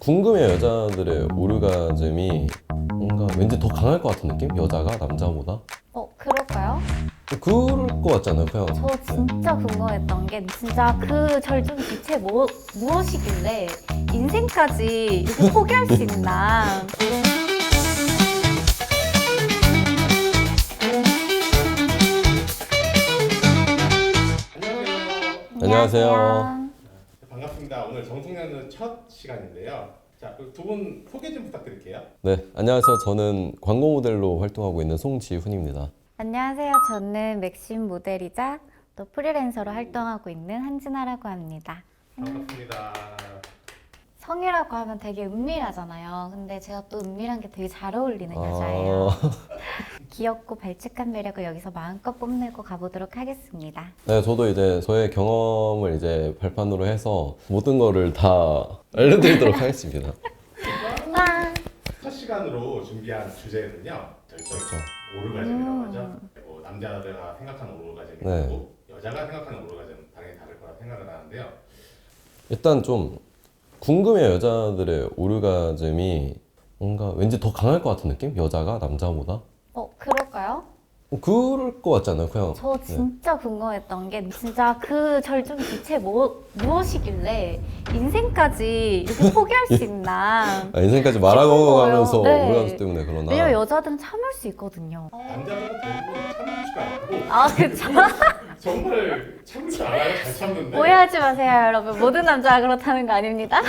궁금해요. 여자들의 오르가즘이 뭔가 왠지 더 강할 것 같은 느낌? 여자가 남자보다? 그럴까요? 그럴 것 같잖아요, 그냥. 저 진짜 궁금했던 게 진짜 그 절정 기체 무엇이길래 인생까지 이렇게 포기할 수 있나. 안녕하세요. 반갑습니다. 오늘 정승현은 첫 시간인데요. 자, 두 분 소개 좀 부탁드릴게요. 네, 안녕하세요. 저는 광고 모델로 활동하고 있는 송지훈입니다. 안녕하세요. 저는 맥심 모델이자 또 프리랜서로 활동하고 있는 한진아라고 합니다. 반갑습니다. 성이라고 하면 되게 은밀하잖아요. 근데 제가 또 은밀한 게 되게 잘 어울리는 여자예요. 귀엽고 발칙한 매력을 여기서 마음껏 뽐내고 가보도록 하겠습니다. 네, 저도 이제 저의 경험을 이제 발판으로 해서 모든 거를 다 알려드리도록 하겠습니다. 와. 첫 시간으로 준비한 주제는요. 절정 오르가즘이라고 하죠. 남자가 생각하는 오르가즘이 있고 네. 여자가 생각하는 오르가즘 당연히 다를 거라 생각을 하는데요. 일단 좀 궁금해요. 여자들의 오르가즘이 뭔가 왠지 더 강할 것 같은 느낌? 여자가 남자보다? 그럴까요? 그럴 것 같잖아요, 그냥. 저 진짜 궁금했던 게 진짜 그 절정 기체 무엇이길래 인생까지 이렇게 포기할 수 있나. 인생까지 말하고 가면서 네. 오르가즘 때문에 그러나. 왜냐면 여자들은 참을 수 있거든요. 남자들은 대부분 참지가 않고 아, 그쵸. 정말 참을 줄 알아요. 잘 참는데 오해하지 마세요, 여러분. 모든 남자가 그렇다는 거 아닙니다.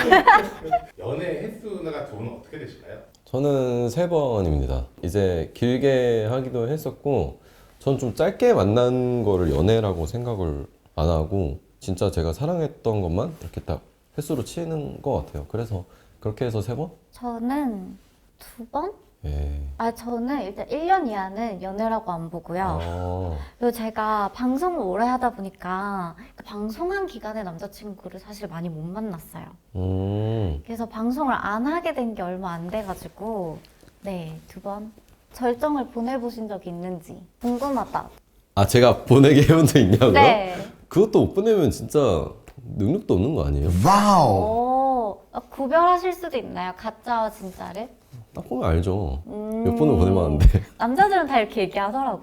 연애 횟수가 두 분은 어떻게 되실까요? 저는 3번입니다. 이제 길게 하기도 했었고, 전 좀 짧게 만난 거를 연애라고 생각을 안 하고, 진짜 제가 사랑했던 것만 이렇게 딱 횟수로 치는 것 같아요. 그래서 그렇게 해서 3번? 저는 2번? 예. 저는 일단 1년 이하는 연애라고 안 보고요. 아, 그리고 제가 방송을 오래 하다 보니까 그 방송한 기간에 남자친구를 사실 많이 못 만났어요. 그래서 방송을 안 하게 된 게 얼마 안 돼가지고 네, 2번. 절정을 보내보신 적이 있는지 궁금하다. 아, 제가 보내게 해본 적 있냐고요? 네. 그것도 못 보내면 진짜 능력도 없는 거 아니에요? 구별하실 수도 있나요? 가짜와 진짜를? 딱 보면 알죠. 몇 번을 보내봤는데. 남자들은 다 이렇게 얘기하더라고.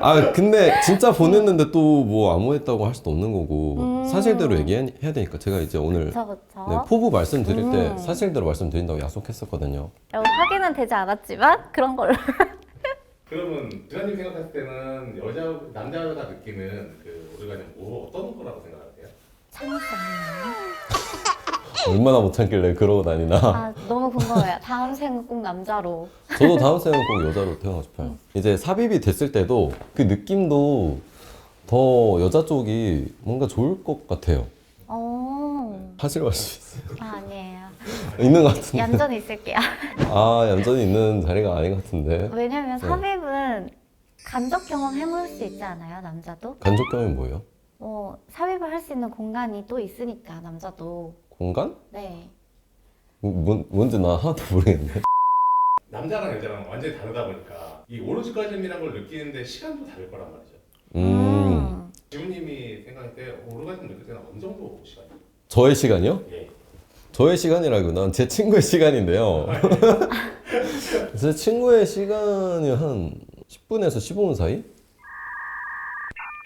아, 근데 진짜 보냈는데 또 뭐 아무 했다고 할 수도 없는 거고, 사실대로 얘기해야 되니까. 제가 이제 오늘 그쵸. 네, 포부 말씀드릴 때 사실대로 말씀드린다고 약속했었거든요. 여러분, 확인은 되지 않았지만 그런 걸로. 그러면 드라님 생각했을 때는 남자가 느끼는 그 오르가즘 어떤 거라고 생각하세요? 참을 수 없네요. 얼마나 못 참길래 그러고 다니나. 아, 너무 궁금해요. 다음 생은 꼭 남자로. 저도 다음 생은 꼭 여자로 태어나고 싶어요. 이제 삽입이 됐을 때도 그 느낌도 더 여자 쪽이 뭔가 좋을 것 같아요. 사실 말 수 있어요. 아니에요. 있는 것 같은데. 얌전히 있을게요. 아, 얌전히 있는 자리가 아닌 것 같은데. 왜냐면 삽입은 간접 경험 해볼 수 있지 않아요, 남자도? 간접 경험이 뭐예요? 삽입을 할 수 있는 공간이 또 있으니까, 남자도. 공간? 네. 뭔지 나 하나도 모르겠네. 남자랑 여자랑 완전히 다르다 보니까 이 오르가즘이라는 걸 느끼는데 시간도 다를 거란 말이죠. 지훈님이 생각할 때 오르가즘 느낄 때는 어느 정도 시간이에요? 저의 시간이요? 예. 저의 시간이라기보다는 제 친구의 시간인데요. 제 친구의 시간이 한 10분에서 15분 사이?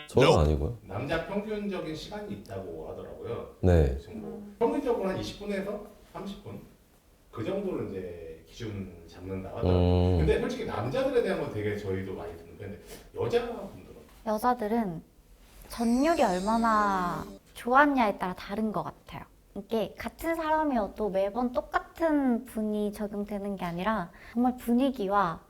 저는 아니고요. 남자 평균적인 시간이 있다고 하더라고요. 네. 평균적으로 한 20분에서 30분 그 정도를 이제 기준 잡는다 하더라고요. 근데 솔직히 남자들에 대한 건 되게 저희도 많이 듣는 편인데 여자분들은 여자들은 전율이 얼마나 좋았냐에 따라 다른 것 같아요. 이게 같은 사람이어도 매번 똑같은 분이 적용되는 게 아니라 정말 분위기와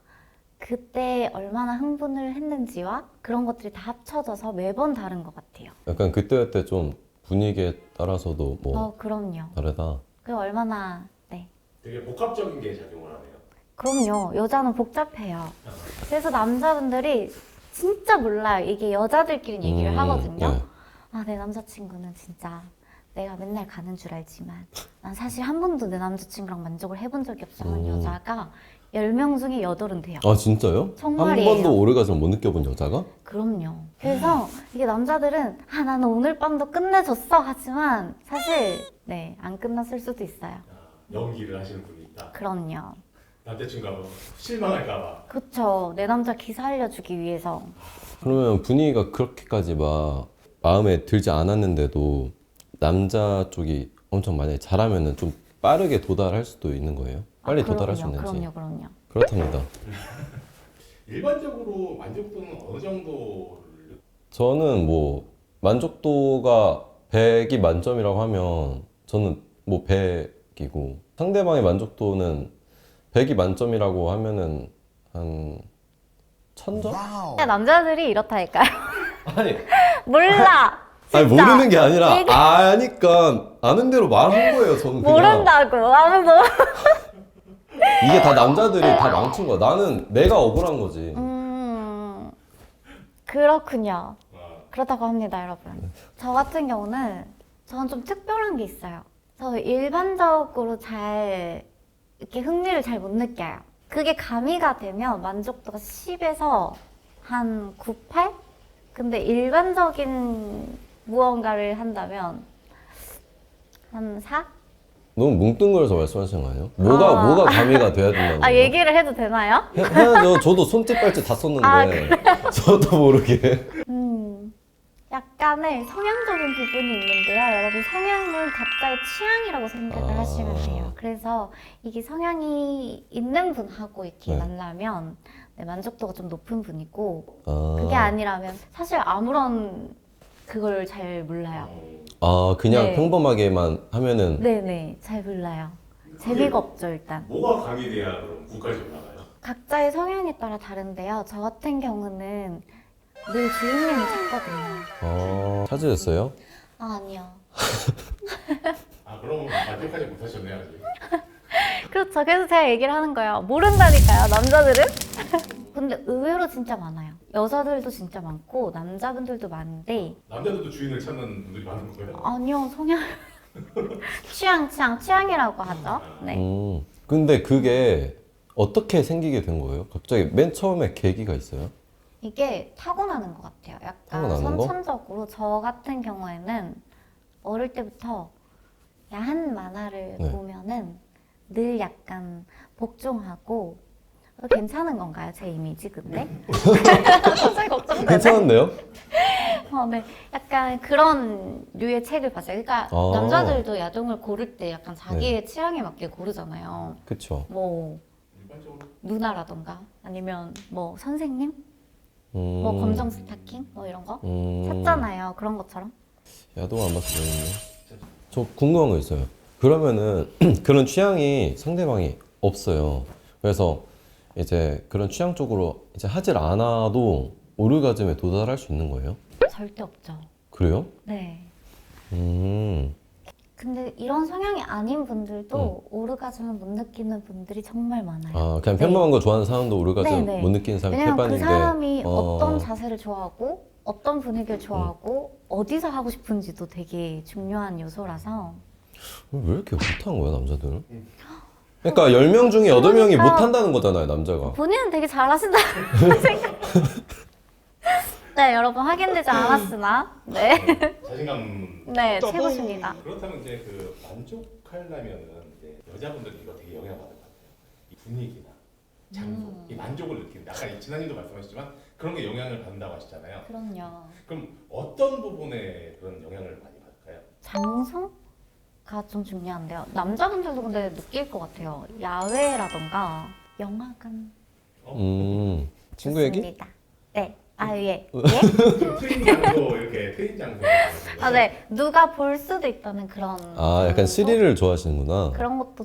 그때 얼마나 흥분을 했는지와 그런 것들이 다 합쳐져서 매번 다른 것 같아요. 약간 그때 좀 분위기에 따라서도 뭐 그럼요. 다르다. 그리고 얼마나, 네. 되게 복합적인 게 작용을 하네요. 그럼요. 여자는 복잡해요. 그래서 남자분들이 진짜 몰라요. 이게 여자들끼리 얘기를 하거든요. 네. 아, 내 남자친구는 진짜 내가 맨날 가는 줄 알지만 난 사실 한 번도 내 남자친구랑 만족을 해본 적이 없어 하는 여자가 10명 중에 8은 돼요. 아, 진짜요? 정말이에요. 한 번도 오르가즘 못 느껴본 여자가? 그럼요. 그래서 이게 남자들은 아, 나는 오늘 밤도 끝내줬어 하지만 사실 네, 안 끝났을 수도 있어요. 연기를 하시는 분이 있다. 그럼요. 남자친구가 실망할까봐. 그쵸. 내 남자 기사 알려주기 위해서. 그러면 분위기가 그렇게까지 막 마음에 들지 않았는데도 남자 쪽이 엄청 만약에 잘하면은 좀 빠르게 도달할 수도 있는 거예요? 빨리 도달할 수 있는지. 그럼요. 그렇답니다. 일반적으로 만족도는 어느 정도? 저는 뭐 만족도가 100이 만점이라고 하면 저는 뭐 100이고 상대방의 만족도는 100이 만점이라고 하면은 한 1000점? 그냥 남자들이 이렇다니까요. 아니, 몰라. 아니 진짜. 모르는 게 아니라 이게- 아니까 아는 대로 말한 거예요. 저는 그냥 모른다고. 아무도. 이게 다 남자들이 다 망친 거야. 나는 내가 억울한 거지. 그렇군요. 아, 그렇다고 합니다, 여러분. 저 같은 경우는 저는 좀 특별한 게 있어요. 저 일반적으로 잘 이렇게 흥미를 잘 못 느껴요. 그게 가미가 되면 만족도가 10에서 한 9, 8? 근데 일반적인 무언가를 한다면 한 4? 너무 뭉뚱그려서 말씀하시는 거 아니에요? 뭐가 가미가 돼야 된다는 아, 거예요? 얘기를 해도 되나요? 해야죠. 저도 손짓 발짓 다 썼는데 아, 저도 모르게. 약간의 성향적인 부분이 있는데요. 여러분, 성향은 각자의 취향이라고 생각을 아. 하시면 돼요. 그래서 이게 성향이 있는 분하고 이렇게 네. 만나면 네, 만족도가 좀 높은 분이고, 아, 그게 아니라면 사실 아무런 그걸 잘 몰라요. 그냥 네. 평범하게만 하면은 네네, 잘 몰라요. 재미가 없죠, 일단. 뭐가 가미돼야 그럼 국까지 올라가요? 각자의 성향에 따라 다른데요. 저 같은 경우는 늘 주인님을 찾거든요. 찾으셨어요? 아니요. 아, 그럼 만족하지 못하셨네요, 아직. 그렇죠. 그래서 제가 얘기를 하는 거예요. 모른다니까요, 남자들은. 근데 의외로 진짜 많아요. 여자들도 진짜 많고 남자분들도 많은데 남자들도 주인을 찾는 분들이 많은 거예요? 아니요, 성향 취향이라고 하죠. 네. 근데 그게 어떻게 생기게 된 거예요? 갑자기 맨 처음에 계기가 있어요? 이게 타고나는 것 같아요. 약간 타고나는 거? 선천적으로 저 같은 경우에는 어릴 때부터 야한 만화를 네. 보면은 늘 약간 복종하고 괜찮은 건가요? 제 이미지 근데? 갑자기 걱정되네. 괜찮은데요? 네. 약간 그런 류의 책을 봤어요. 그러니까 아. 남자들도 야동을 고를 때 약간 자기의 취향에 맞게 고르잖아요. 그쵸. 뭐 일반적으로 누나라던가 아니면 뭐 선생님? 뭐 검정 스타킹? 뭐 이런 거? 샀잖아요. 그런 것처럼. 야동 안 봤어요. 저 궁금한 거 있어요. 그러면은 그런 취향이 상대방이 없어요. 그래서 이제 그런 취향 쪽으로 이제 하질 않아도 오르가즘에 도달할 수 있는 거예요? 절대 없죠. 그래요? 네. 음. 근데 이런 성향이 아닌 분들도 오르가즘을 못 느끼는 분들이 정말 많아요. 그냥 네. 평범한 거 좋아하는 사람도 오르가즘 네네. 못 느끼는 사람이 왜냐면 그 태반인데. 사람이 어떤 자세를 좋아하고 어떤 분위기를 좋아하고 어디서 하고 싶은지도 되게 중요한 요소라서 왜 이렇게 못한 거야, 남자들은? 그러니까 10명 중에 8명이 그러니까요. 못한다는 거잖아요, 남자가. 본인은 되게 잘하신다 생각. 네, 여러분 확인되지 않았으나 네, 자신감. 네 최고십니다. 그렇다면 이제 그 만족하려면은 이제 여자분들이 이거 되게 영향받을 것 같아요. 이 분위기나 장소, 이 만족을 느낀다. 아까 이 진아님도 말씀하셨지만 그런 게 영향을 받는다고 하시잖아요. 그럼요. 그럼 어떤 부분에 그런 영향을 많이 받을까요? 장소가 좀 중요한데요. 남자분들도 근데 느낄 것 같아요. 야외라던가 영화관. 친구 얘기? 좋습니다. 네. 아, 예. 예? 트인 장소 이렇게 트인 장소. 아, 네. 누가 볼 수도 있다는 그런. 약간 장소? 스릴을 좋아하시는구나. 그런 것도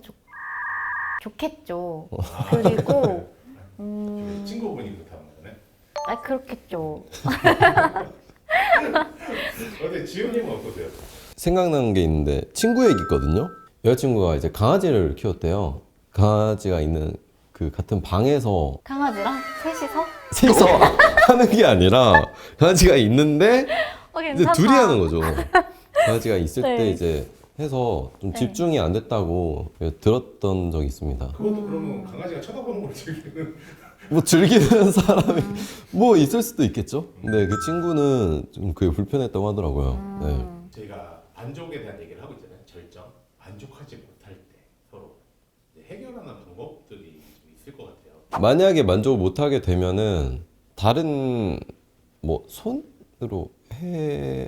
좋겠죠. 그리고, 친구분이 그렇다는 거네. 그렇겠죠. 근데 지훈님은 어떠세요? 생각나는 게 있는데 친구 얘기 있거든요. 여자친구가 이제 강아지를 키웠대요. 강아지가 있는 그 같은 방에서 강아지랑 셋이서? 셋이서 하는 게 아니라 강아지가 있는데 이제 괜찮다. 둘이 하는 거죠. 강아지가 있을 네. 때 이제 해서 좀 집중이 안 됐다고 들었던 적이 있습니다. 그것도 그러면 강아지가 쳐다보는 걸 즐기는. 뭐 즐기는 사람이 뭐 있을 수도 있겠죠. 근데 그 친구는 좀 그게 불편했다고 하더라고요. 네. 저희가 만족에 대한 얘기를 하고 있잖아요. 절정. 만족하지 못할 때 서로 만약에 만족을 못하게 되면은 다른 뭐 손으로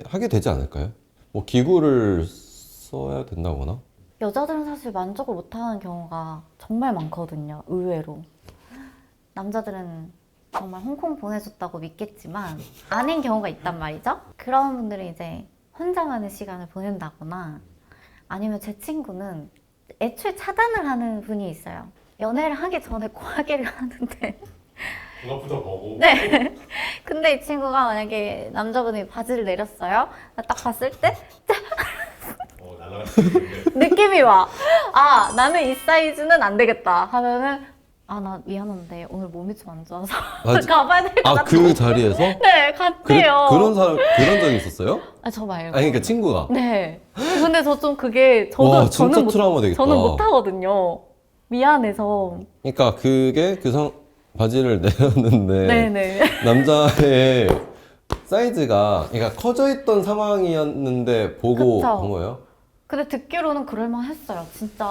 하게 되지 않을까요? 뭐 기구를 써야 된다거나. 여자들은 사실 만족을 못하는 경우가 정말 많거든요. 의외로. 남자들은 정말 홍콩 보내줬다고 믿겠지만 아닌 경우가 있단 말이죠. 그런 분들은 이제 혼자만의 시간을 보낸다거나 아니면 제 친구는 애초에 차단을 하는 분이 있어요. 연애를 하기 전에 과계를 하는데 그것부터 보고 네. 근데 이 친구가 만약에 남자분이 바지를 내렸어요. 딱 봤을 때 날아갈 수 있는데 느낌이 와. 아, 나는 이 사이즈는 안 되겠다 하면은 아, 나 미안한데 오늘 몸이 좀 안 좋아서 맞아. 가봐야 될 것 같아. 그 자리에서? 네, 갔대요. 그런 적이 있었어요? 아, 저 말고. 아니 그러니까 친구가. 네. 근데 저 좀 그게 와, 진짜 트라우마 되겠다. 저는 못 하거든요. 미안해서. 그러니까 그게 바지를 내렸는데 네네. 남자의 사이즈가 그러니까 커져 있던 상황이었는데 보고 그쵸. 본 거예요? 근데 듣기로는 그럴만 했어요. 진짜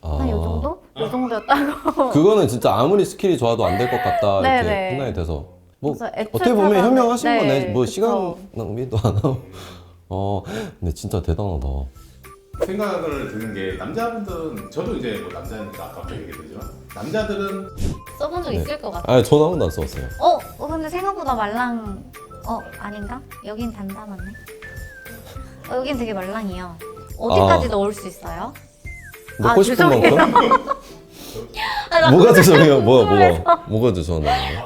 아. 한 요 정도? 요 정도였다고. 그거는 진짜 아무리 스킬이 좋아도 안 될 것 같다 이렇게 네네. 판단이 돼서 뭐 그래서 애초에 어떻게 보면 차단을- 현명하신 네, 거네. 뭐 그쵸. 시간 낭비도 안 하고. 근데 진짜 대단하다. 생각을 드는 게 남자분들은 저도 이제 뭐 남자니까 아까 얘기했지만 남자들은 써본 적 네. 있을 것 같아요. 아, 전 한 번도 안 써봤어요. 근데 생각보다 말랑. 아닌가? 여긴 단단하네. 여긴 되게 말랑이요. 어디까지 넣을 수 있어요? 먹고 싶은 죄송해요. 만큼? 아, 나 뭐가 죄송해요? 뭐가 죄송하나요?